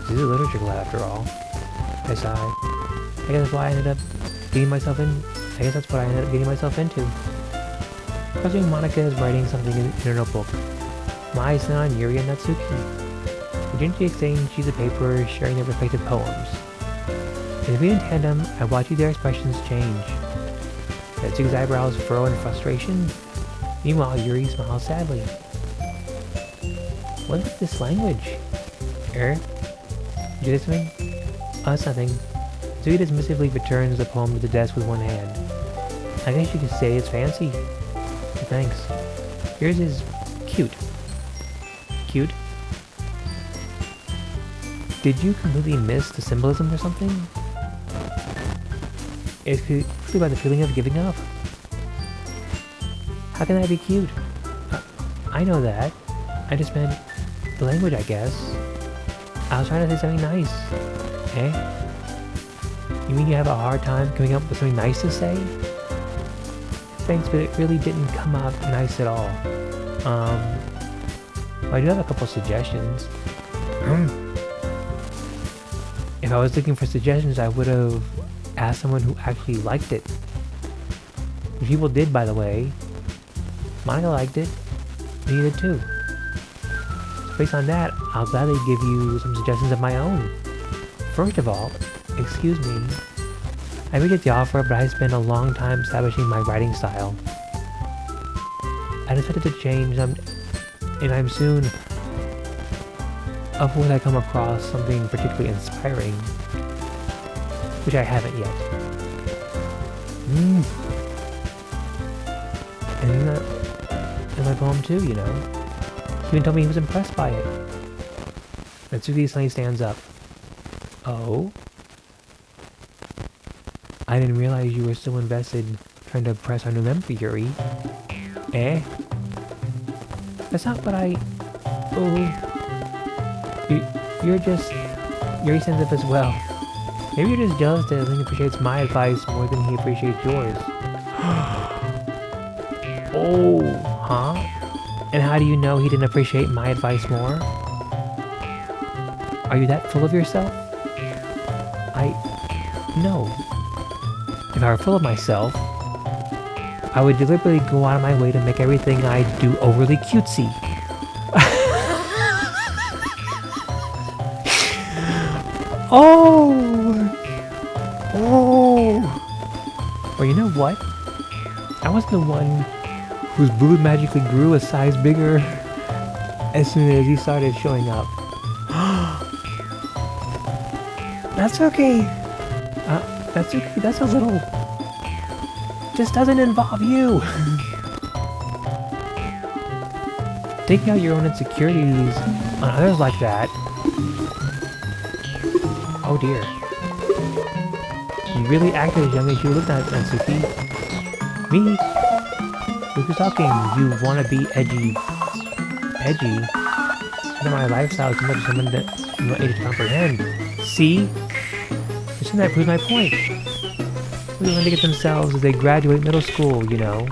This is a literature club after all. I sighed. I guess that's why I ended up getting myself in. I guess that's what I ended up getting myself into. Presuming Monica is writing something in her notebook. My eyes set on Yuri and Natsuki. We gently exchange sheets of paper, sharing their respective poems. As we in tandem, I watch their expressions change. Natsuki's eyebrows furrow in frustration. Meanwhile, Yuri smiles sadly. What is this language? Did you say something? It's nothing. Natsuki dismissively returns the poem to the desk with one hand. I guess you could say it's fancy. But thanks. Yours is cute. Cute? Did you completely miss the symbolism or something? It's clearly about the feeling of giving up. How can that be cute? I know that. I just meant the language, I guess. I was trying to say something nice. Eh? You mean you have a hard time coming up with something nice to say? Thanks, but it really didn't come out nice at all. Well, I do have a couple suggestions. If I was looking for suggestions, I would have asked someone who actually liked it. Which people did, by the way. Monica liked it. Me did too. So based on that, I'll gladly give you some suggestions of my own. First of all, excuse me, I appreciate the offer, but I spent a long time establishing my writing style. I expect it to change, and I'm soon avoid I come across something particularly inspiring, which I haven't yet. And my poem too, you know. He even told me he was impressed by it. Natsuki suddenly stands up. Oh? I didn't realize you were so invested trying to impress our new member, Yuri. Eh? That's not what I... Oh... You're sensitive as well. Maybe you're just jealous that Link appreciates my advice more than he appreciates yours. Oh, huh? And how do you know he didn't appreciate my advice more? Are you that full of yourself? No. If I were full of myself, I would deliberately go out of my way to make everything I do overly cutesy. Oh! Well, you know what? I wasn't the one whose boob magically grew a size bigger as soon as he started showing up. That's okay. That's okay. That's a little... Just doesn't involve you. Taking out your own insecurities on others like that... Oh dear. You really acted as young as you looked at Natsuki. Me? Look who's talking. You wanna be edgy. Edgy? Under my lifestyle is too much for someone that I'm not able to comprehend. See? Just that proves my point. What do they get themselves as they graduate middle school, you know?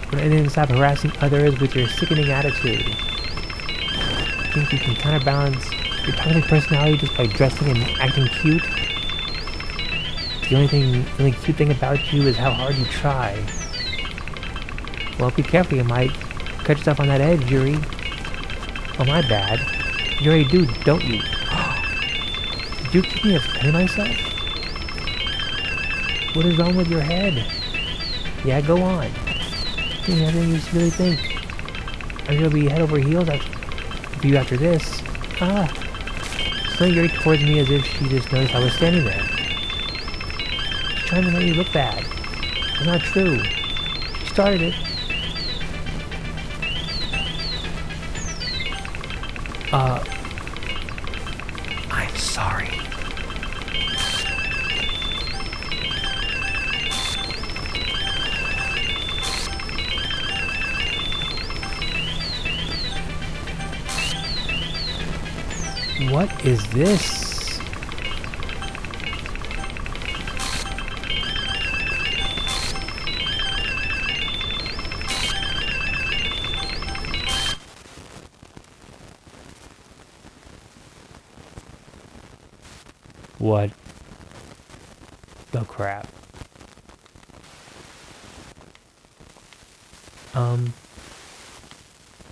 When they didn't stop harassing others with your sickening attitude. Think you can counterbalance your toxic personality just by dressing and acting cute? The only cute thing about you is how hard you try. Well, be careful, you might cut yourself on that edge, Yuri. Oh, my bad. You already do, don't you? Did you keep me from cutting myself? What is wrong with your head? Yeah, go on. Doing everything you really think. I'm gonna be head over heels for you after this. Suddenly Yuri towards me as if she just noticed I was standing there. She's trying to make me look bad. It's not true. She started it. I'm sorry. What is this? What the crap?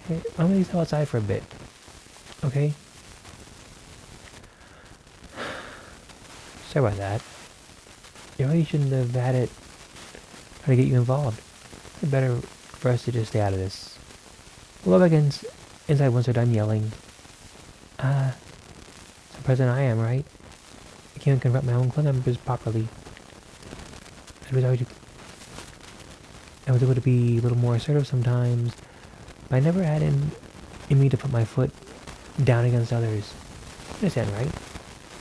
Hey, I'm gonna go outside for a bit. Okay? Sorry about that. You really shouldn't have had it try to get you involved. It's better for us to just stay out of this. We'll go back inside once we're done yelling. So present I am, right? I can't confront my own club members properly. I was able to be a little more assertive sometimes, but I never had in me to put my foot down against others. You understand, right?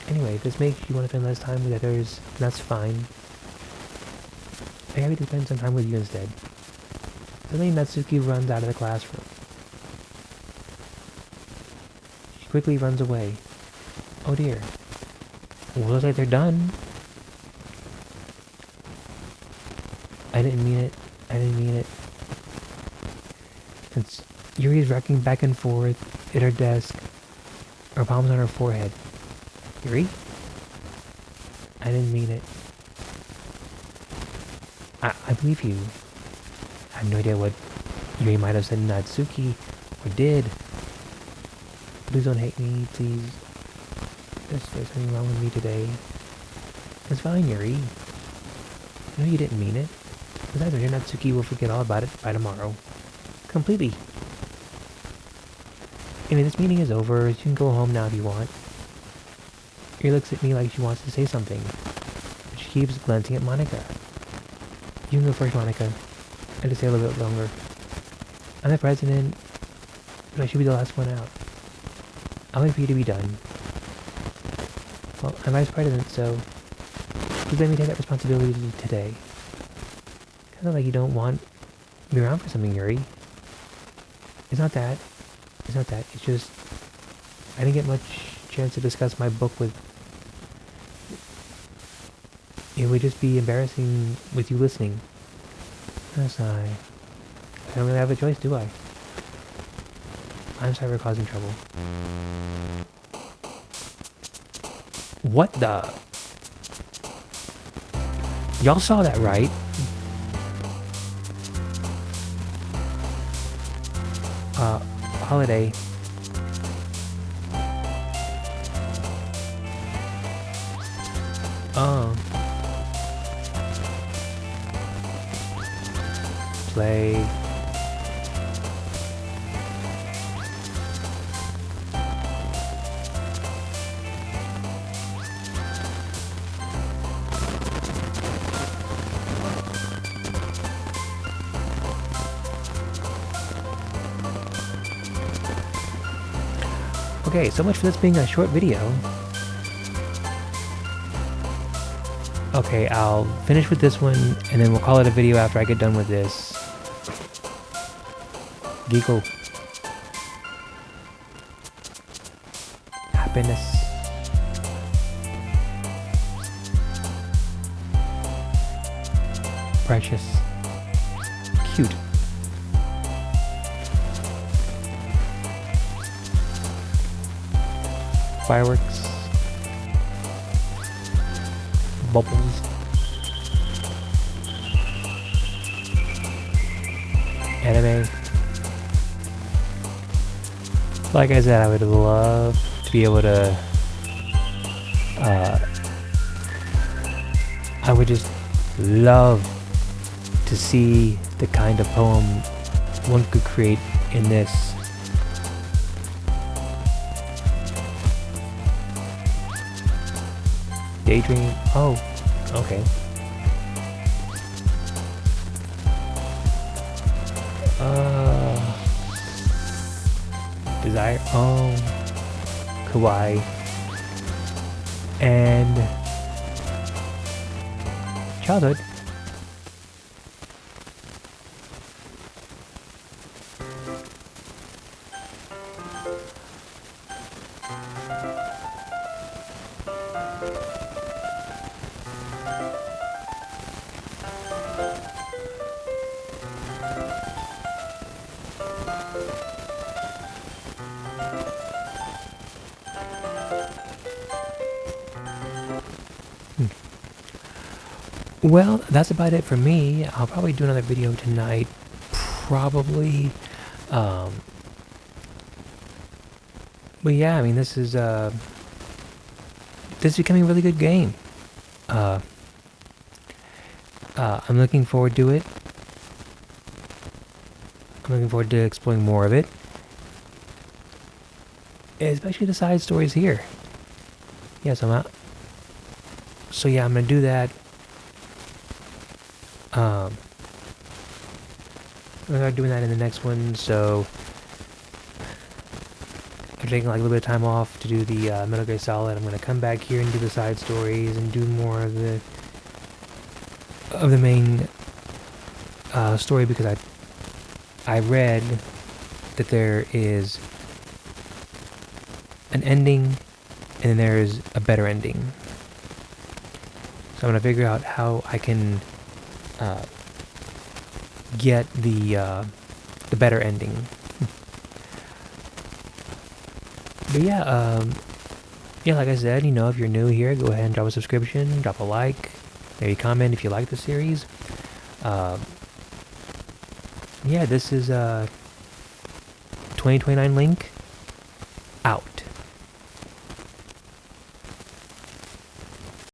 Anyway, if this makes you want to spend less time with others, that's fine. I'm happy to spend some time with you instead. Suddenly Natsuki runs out of the classroom. She quickly runs away. Oh dear. Well, looks like they're done. I didn't mean it. I didn't mean it. Since Yuri is rocking back and forth at her desk, her palms on her forehead. Yuri? I didn't mean it. I believe you. I have no idea what Yuri might have said to Natsuki, or did. Please don't hate me, please. There's something wrong with me today. It's fine, Yuri. I know you didn't mean it. Besides, I'm sure Natsuki will forget all about it by tomorrow. Completely. Anyway, this meeting is over. You can go home now if you want. Yuri looks at me like she wants to say something, but she keeps glancing at Monica. You can go first, Monica. I just stay a little bit longer. I'm the president, but I should be the last one out. I'll wait for you to be done. Well, I'm vice president, so please let me take that responsibility today. Kind of like you don't want me around for something, Yuri. It's not that. It's not that. It's just I didn't get much chance to discuss my book with. It would just be embarrassing with you listening. That's I don't really have a choice, do I? I'm sorry for causing trouble. What the? Y'all saw that, right? Holiday. Play. Okay, so much for this being a short video. Okay, I'll finish with this one, and then we'll call it a video after I get done with this. Giggle. Happiness. Precious. Cute. Fireworks. Bubbles. Anime. Like I said, I would love to be able to I would just love to see the kind of poem one could create in this. Daydream. Oh, okay. Desire. Oh, kawaii. And childhood. Well, that's about it for me. I'll probably do another video tonight. Probably. But yeah, I mean, this is becoming a really good game. I'm looking forward to it. I'm looking forward to exploring more of it. Especially the side stories here. Yes, So yeah, I'm gonna do that. I'm gonna doing that in the next one. So I'm taking like a little bit of time off to do the Metal Gear Solid. I'm gonna come back here and do the side stories and do more of the main story, because I read that there is an ending and then there is a better ending. So I'm gonna figure out how I can get the better ending. But yeah, like I said, if you're new here, go ahead and drop a subscription, drop a like, maybe comment if you like the series. Yeah, this is 2029 Link out.